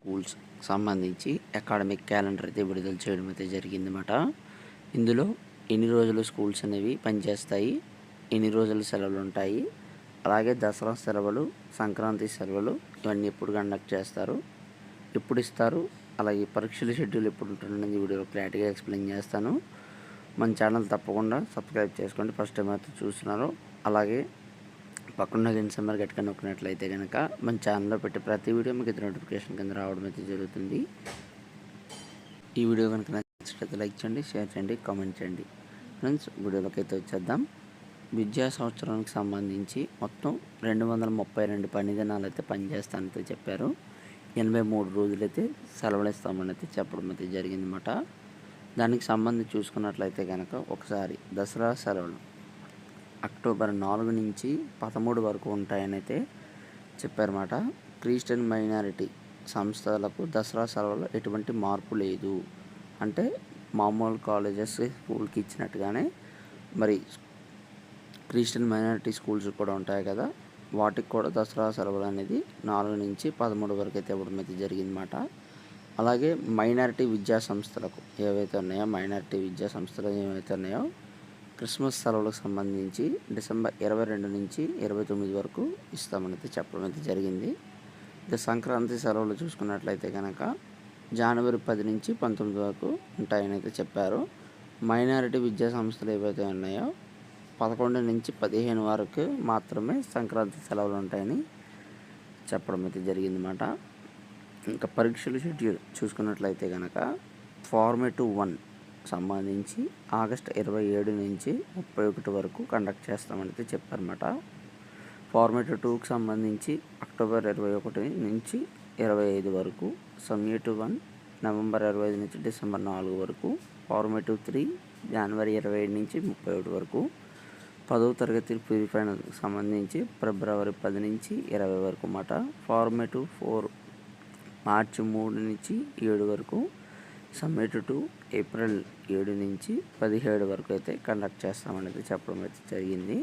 Schools సంబంధించి academic calendar అయితే విడుదల చేయడం అయితే జరిగిందన్నమాట. ఇందులో ఎన్ని రోజులు స్కూల్స్ అనేవి పనిచేస్తాయి, ఎన్ని రోజులు సెలవులు ఉంటాయి, అలాగే దసరా సెలవులు, సంక్రాంతి సెలవులు ఇవన్నీ ఎప్పుడు కండక్ట్ చేస్తారు, ఎప్పుడు ఇస్తారు, అలాగే పరీక్షల షెడ్యూల్ ఎప్పుడు ఉంటుందనేది వీడియోలో క్లారిటీగా ఎక్స్ప్లెయిన్ చేస్తాను. మన ఛానల్ తప్పకుండా సబ్స్క్రైబ్ చేసుకోండి, ఫస్ట్ టైం అయితే చూస్తున్నారు. అలాగే పక్కన గంట సింబల్ గట్టిగా నొక్కినట్లయితే కనుక మన ఛానల్లో పెట్టే ప్రతి వీడియో మీకు నోటిఫికేషన్ కింద రావడం అయితే జరుగుతుంది. ఈ వీడియో కనుక నచ్చినట్లయితే లైక్ చేయండి, షేర్ చేయండి, కామెంట్ చేయండి. ఫ్రెండ్స్, వీడియోలోకి అయితే వచ్చేద్దాం. విద్యా సంవత్సరానికి సంబంధించి మొత్తం 232 పని దినాలు అయితే పనిచేస్తానైతే చెప్పారు. 83 రోజులైతే సెలవులు ఇస్తామని అయితే చెప్పడం అయితే జరిగిందన్నమాట. దానికి సంబంధించి చూసుకున్నట్లయితే కనుక ఒకసారి దసరా సెలవులు అక్టోబర్ 4 నుంచి 13 వరకు ఉంటాయని అయితే చెప్పారన్నమాట. క్రిస్టియన్ మైనారిటీ సంస్థలకు దసరా సెలవులో ఎటువంటి మార్పు లేదు. అంటే మామూలు కాలేజెస్ స్కూల్కి ఇచ్చినట్టుగానే మరి క్రిస్టియన్ మైనారిటీ స్కూల్స్ కూడా ఉంటాయి కదా, వాటికి కూడా దసరా సెలవులు అనేది 4 నుంచి 13 వరకు అయితే ఇవ్వడం అయితే జరిగిందన్నమాట. అలాగే మైనారిటీ విద్యా సంస్థలకు మైనారిటీ విద్యా సంస్థలు ఏవైతే ఉన్నాయో క్రిస్మస్ సెలవులకు సంబంధించి డిసెంబర్ 22 నుంచి 29 వరకు ఇస్తామని అయితే చెప్పడం అయితే జరిగింది. ఇక సంక్రాంతి సెలవులు చూసుకున్నట్లయితే కనుక జనవరి 10 నుంచి 19 వరకు ఉంటాయని అయితే చెప్పారు. మైనారిటీ విద్యా సంస్థలు ఏవైతే ఉన్నాయో 11 నుంచి 15 వరకు మాత్రమే సంక్రాంతి సెలవులు ఉంటాయని చెప్పడం అయితే జరిగిందన్నమాట. ఇంకా పరీక్షల షెడ్యూల్ చూసుకున్నట్లయితే కనుక ఫార్మేటివ్ 1 సంబంధించి ఆగస్టు 27 నుంచి 31 వరకు కండక్ట్ చేస్తామని చెప్పారన్నమాట. ఫార్మేటివ్ 2కి సంబంధించి అక్టోబర్ 21 నుంచి 25 వరకు, సమ్మేటివ్ 1 నవంబర్ 25 నుంచి డిసెంబర్ 4 వరకు, ఫార్మేటివ్ 3 జనవరి 27 నుంచి 31 వరకు, 10వ తరగతి ప్రీ ఫైనల్కి సంబంధించి ఫిబ్రవరి 10 నుంచి 20 వరకు అన్నమాట. ఫార్మేటివ్ 4 మార్చి 3 నుంచి 7 వరకు, సమ్మేటివ్ 2 ఏప్రిల్ 7 నుంచి 17 వరకు అయితే కండక్ట్ చేస్తామనేది చెప్పడం అయితే జరిగింది.